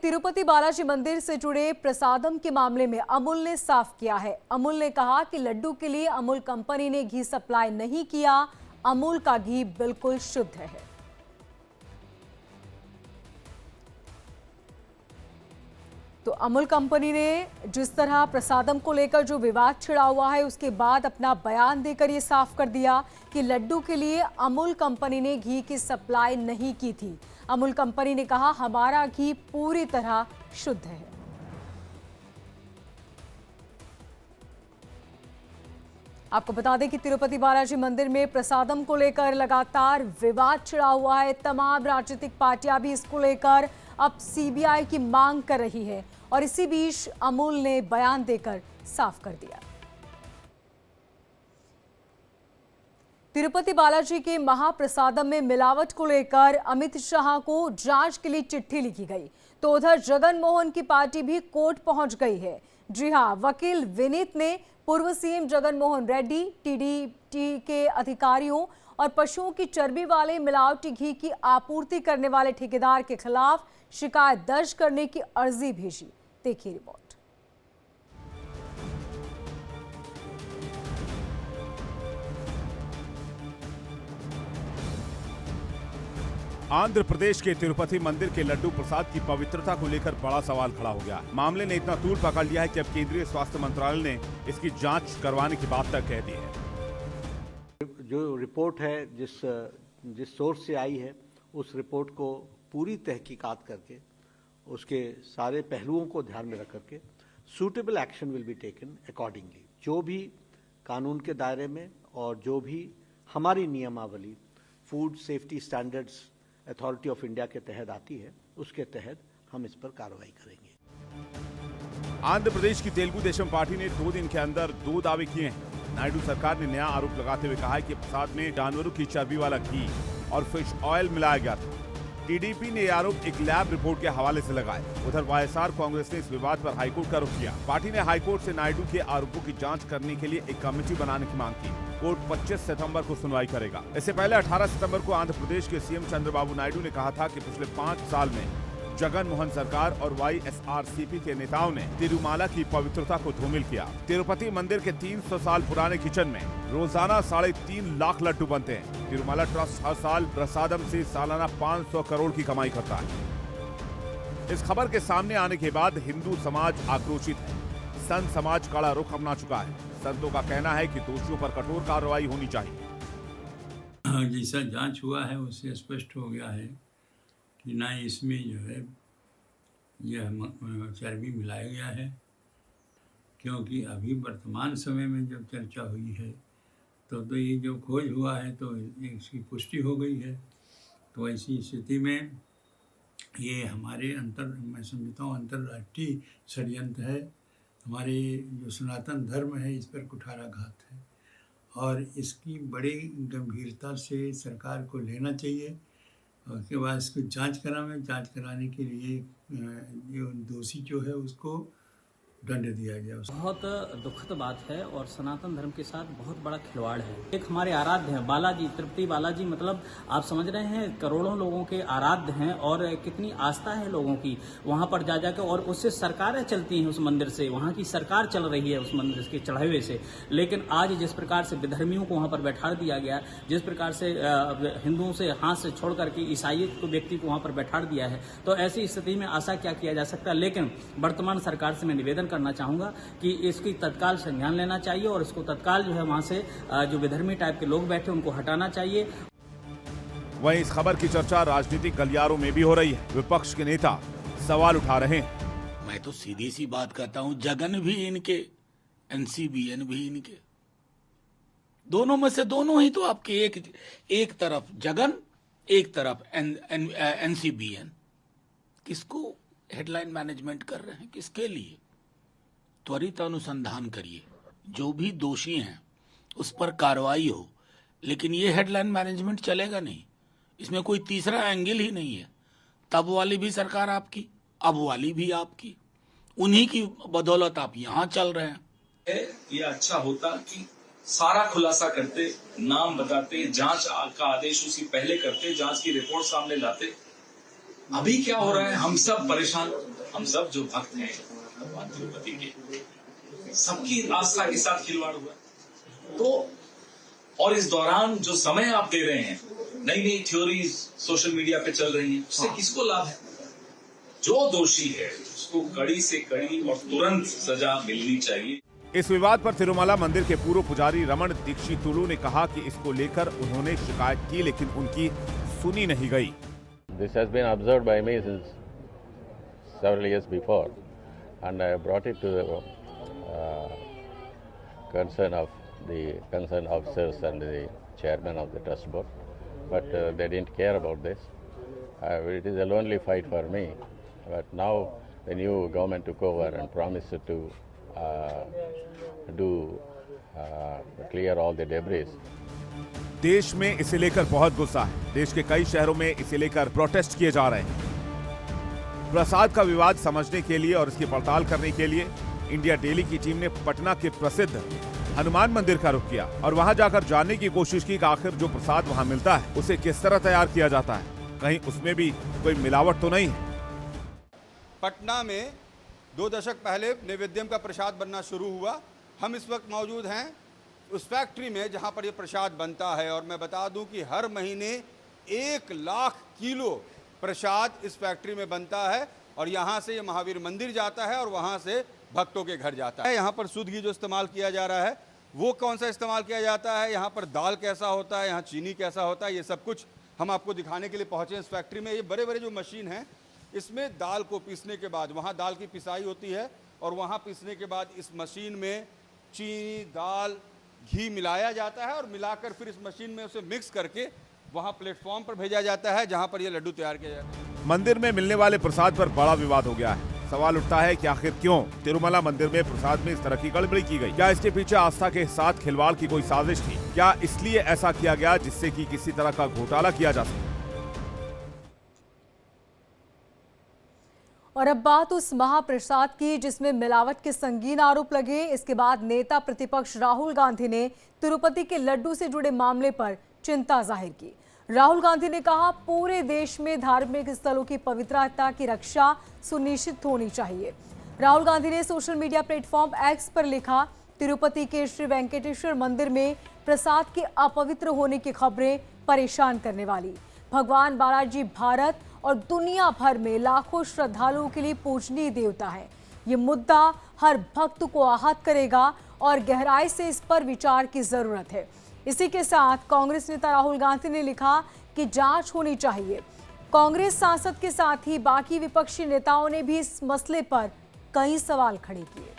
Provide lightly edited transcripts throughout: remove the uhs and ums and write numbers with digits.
तिरुपति बालाजी मंदिर से जुड़े प्रसादम के मामले में अमूल ने साफ किया है। अमूल ने कहा कि लड्डू के लिए अमूल कंपनी ने घी सप्लाई नहीं किया। अमूल का घी बिल्कुल शुद्ध है। तो अमूल कंपनी ने जिस तरह प्रसादम को लेकर जो विवाद छिड़ा हुआ है, उसके बाद अपना बयान देकर ये साफ कर दिया कि लड्डू के लिए अमूल कंपनी ने घी की सप्लाई नहीं की थी। अमूल कंपनी ने कहा, हमारा घी पूरी तरह शुद्ध है। आपको बता दें कि तिरुपति बालाजी मंदिर में प्रसादम को लेकर लगातार विवाद छिड़ा हुआ है। तमाम राजनीतिक पार्टियां भी इसको लेकर अब सीबीआई की मांग कर रही है और इसी बीच अमूल ने बयान देकर साफ कर दिया। तिरुपति बालाजी के महाप्रसादम में मिलावट को लेकर अमित शाह को जांच के लिए चिट्ठी लिखी गई, तो उधर जगन मोहन की पार्टी भी कोर्ट पहुंच गई है। जी हां, वकील विनीत ने पूर्व सीएम जगन मोहन रेड्डी, टीडीपी के अधिकारियों और पशुओं की चर्बी वाले मिलावटी घी की आपूर्ति करने वाले ठेकेदार के खिलाफ शिकायत दर्ज करने की अर्जी भेजी। देखिए रिपोर्ट। आंध्र प्रदेश के तिरुपति मंदिर के लड्डू प्रसाद की पवित्रता को लेकर बड़ा सवाल खड़ा हो गया। मामले ने इतना तूल पकड़ लिया है कि अब केंद्रीय स्वास्थ्य मंत्रालय ने इसकी जांच करवाने की बात तक कह दी है। जो रिपोर्ट है जिस सोर्स से आई है, उस रिपोर्ट को पूरी तहकीकात करके उसके सारे पहलुओं को ध्यान में रख करके suitable action will be taken accordingly. जो भी कानून के दायरे में और जो भी हमारी नियमावली food safety standards authority of India के तहत आती है, उसके तहत हम इस पर कार्रवाई करेंगे। आंध्र प्रदेश की तेलुगु देशम पार्टी ने 2 दिन के अंदर 2 दावे किए हैं। नायडू सरकार ने नया आरोप लगाते हुए कहा है कि प्रसाद में जानवरों की चर्बी वाला घी और फिश ऑयल मिलाया गया था। टीडीपी ने यह आरोप एक लैब रिपोर्ट के हवाले से लगाए। उधर वाईएसआर कांग्रेस ने इस विवाद पर हाईकोर्ट का रुख किया। पार्टी ने हाईकोर्ट से नायडू के आरोपों की जांच करने के लिए एक कमेटी बनाने की मांग की। कोर्ट 25 सितंबर को सुनवाई करेगा। इससे पहले 18 सितंबर को आंध्र प्रदेश के सीएम चंद्रबाबू नायडू ने कहा था कि पिछले 5 साल में जगन मोहन सरकार और वाईएसआरसीपी के नेताओं ने तिरुमाला की पवित्रता को धूमिल किया। तिरुपति मंदिर के 300 साल पुराने किचन में रोजाना 3.5 लाख लड्डू बनते हैं। तिरुमाला ट्रस्ट हर साल प्रसादम से सालाना 500 करोड़ की कमाई करता है। इस खबर के सामने आने के बाद हिंदू समाज आक्रोशित है। संत समाज कड़ा रुख अपना चुका है। संतों का कहना है कि दोषियों पर कठोर कार्रवाई होनी चाहिए। जैसा जांच हुआ है उससे स्पष्ट हो गया है कि ना इसमें जो है यह चर्बी मिलाया गया है, क्योंकि अभी वर्तमान समय में जब चर्चा हुई है तो ये जो खोज हुआ है तो इसकी पुष्टि हो गई है। तो ऐसी स्थिति में ये हमारे मैं समझता हूँ अंतर्राष्ट्रीय षड्यंत्र है। हमारे जो सनातन धर्म है इस पर कुठाराघात है और इसकी बड़ी गंभीरता से सरकार को लेना चाहिए। उसके बाद इसको जांच कराने के लिए जो दोषी जो है उसको दंड दिया गया। बहुत दुखद बात है और सनातन धर्म के साथ बहुत बड़ा खिलवाड़ है। एक हमारे आराध्य हैं बालाजी, तिरुपति बालाजी, मतलब आप समझ रहे हैं करोड़ों लोगों के आराध्य हैं और कितनी आस्था है लोगों की वहां पर जा जाकर, और उससे सरकारें चलती हैं उस मंदिर से, वहां की सरकार चल रही है उस मंदिर के चढ़ावे से। लेकिन आज जिस प्रकार से विधर्मियों को वहां पर बैठा दिया गया, जिस प्रकार से हिंदुओं से हाथ से छोड़ करके ईसाइयत को व्यक्ति को वहां पर बैठा दिया है, तो ऐसी स्थिति में आशा क्या किया जा सकता है। लेकिन वर्तमान सरकार से मैं निवेदन करना चाहूंगा कि इसकी तत्काल संज्ञान लेना चाहिए और इसको तत्काल जो है वहां से जो विधर्मी टाइप के लोग बैठे उनको हटाना चाहिए। वहीं इस खबर की चर्चा राजनीतिक गलियारों में भी हो रही है। विपक्ष के नेता सवाल उठा रहे हैं। मैं तो सीधी सी बात कहता हूं, जगन भी इनके, एनसीबीएन भी इनके, दोनों में से दोनों ही तो आपके एक तरफ जगन, एक तरफ एनसीबीएन। किसको हेडलाइन मैनेजमेंट कर रहे हैं, किसके लिए? त्वरित अनुसंधान करिए, जो भी दोषी हैं उस पर कार्रवाई हो, लेकिन ये हेडलाइन मैनेजमेंट चलेगा नहीं। इसमें कोई तीसरा एंगल ही नहीं है। तब वाली भी सरकार आपकी, अब वाली भी आपकी, उन्हीं की बदौलत आप यहाँ चल रहे हैं। ये अच्छा होता कि सारा खुलासा करते, नाम बताते, जांच का आदेश उसी पहले करते, जांच की रिपोर्ट सामने लाते। अभी क्या हो रहा है, हम सब परेशान। हम सब जो भक्त हैं भगवान तिरुपति के, सबकी आस्था के साथ खिलवाड़ हुआ। तो और इस दौरान जो समय आप दे रहे हैं, नई नई थ्योरीज सोशल मीडिया पे चल रही हैं, उससे किसको लाभ है? जो दोषी है उसको कड़ी से कड़ी और तुरंत सजा मिलनी चाहिए। इस विवाद पर तिरुमला मंदिर के पूर्व पुजारी रमन दीक्षितुलु ने कहा कि इसको लेकर उन्होंने शिकायत की, लेकिन उनकी सुनी नहीं गई। This has been observed by me since several years before, and I brought it to the concerned officers and the chairman of the trust board, but they didn't care about this. It is a lonely fight for me, but now the new government took over and promised to clear all the debris. देश में इसे लेकर बहुत गुस्सा है। देश के कई शहरों में इसे लेकर प्रोटेस्ट किए जा रहे हैं। प्रसाद का विवाद समझने के लिए और इसकी पड़ताल करने के लिए इंडिया डेली की टीम ने पटना के प्रसिद्ध हनुमान मंदिर का रुख किया और वहां जाकर जानने की कोशिश की कि आखिर जो प्रसाद वहां मिलता है उसे किस तरह तैयार किया जाता है, कहीं उसमें भी कोई मिलावट तो नहीं है। पटना में 2 दशक पहले नैवेद्यम का प्रसाद बनना शुरू हुआ। हम इस वक्त मौजूद हैं उस फैक्ट्री में जहां पर ये प्रसाद बनता है, और मैं बता दूं कि हर महीने 1 लाख किलो प्रसाद इस फैक्ट्री में बनता है और यहां से ये महावीर मंदिर जाता है और वहां से भक्तों के घर जाता है। यहाँ पर शुद्ध घी जो इस्तेमाल किया जा रहा है वो कौन सा इस्तेमाल किया जाता है, यहाँ पर दाल कैसा होता है, यहाँ चीनी कैसा होता है, ये सब कुछ हम आपको दिखाने के लिए पहुँचे इस फैक्ट्री में। ये बड़े बड़े जो मशीन हैं, इसमें दाल को पीसने के बाद वहाँ दाल की पिसाई होती है और वहाँ पीसने के बाद इस मशीन में चीनी, दाल, घी मिलाया जाता है और मिलाकर फिर इस मशीन में उसे मिक्स करके वहाँ प्लेटफॉर्म पर भेजा जाता है जहाँ पर ये लड्डू तैयार किया जाता है। मंदिर में मिलने वाले प्रसाद पर बड़ा विवाद हो गया है। सवाल उठता है कि आखिर क्यों तिरुमला मंदिर में प्रसाद में इस तरह की गड़बड़ी की गई? क्या इसके पीछे आस्था के साथ खिलवाड़ की कोई साजिश थी? क्या इसलिए ऐसा किया गया जिससे कि किसी तरह का घोटाला किया जा सके? और अब बात उस महाप्रसाद की जिसमें मिलावट के संगीन आरोप लगे। इसके बाद नेता प्रतिपक्ष राहुल गांधी ने तिरुपति के लड्डू से जुड़े मामले पर चिंता जाहिर की। राहुल गांधी ने कहा, पूरे देश में धार्मिक स्थलों की पवित्रता की रक्षा सुनिश्चित होनी चाहिए। राहुल गांधी ने सोशल मीडिया प्लेटफॉर्म एक्स पर लिखा, तिरुपति के श्री वेंकटेश्वर मंदिर में प्रसाद के अपवित्र होने की खबरें परेशान करने वाली। भगवान बालाजी भारत और दुनिया भर में लाखों श्रद्धालुओं के लिए पूजनीय देवता है। ये मुद्दा हर भक्त को आहत करेगा और गहराई से इस पर विचार की जरूरत है। इसी के साथ कांग्रेस नेता राहुल गांधी ने लिखा कि जांच होनी चाहिए। कांग्रेस सांसद के साथ ही बाकी विपक्षी नेताओं ने भी इस मसले पर कई सवाल खड़े किए।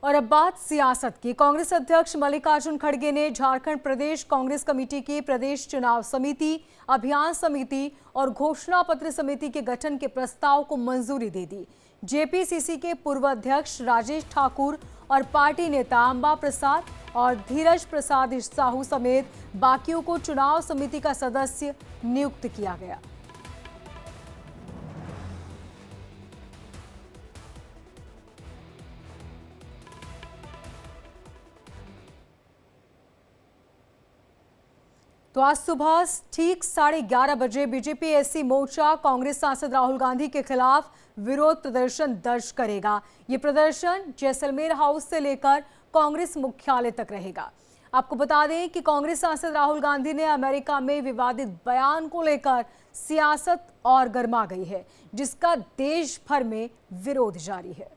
और अब बात सियासत की। कांग्रेस अध्यक्ष मल्लिकार्जुन खड़गे ने झारखंड प्रदेश कांग्रेस कमेटी की प्रदेश चुनाव समिति, अभियान समिति और घोषणा पत्र समिति के गठन के प्रस्ताव को मंजूरी दे दी। जेपीसीसी के पूर्व अध्यक्ष राजेश ठाकुर और पार्टी नेता अंबा प्रसाद और धीरज प्रसाद साहू समेत बाकियों को चुनाव समिति का सदस्य नियुक्त किया गया। तो आज सुबह ठीक 11:30 बजे बीजेपी एससी मोर्चा कांग्रेस सांसद राहुल गांधी के खिलाफ विरोध प्रदर्शन दर्ज करेगा। ये प्रदर्शन जैसलमेर हाउस से लेकर कांग्रेस मुख्यालय तक रहेगा। आपको बता दें कि कांग्रेस सांसद राहुल गांधी ने अमेरिका में विवादित बयान को लेकर सियासत और गर्मा गई है, जिसका देश भर में विरोध जारी है।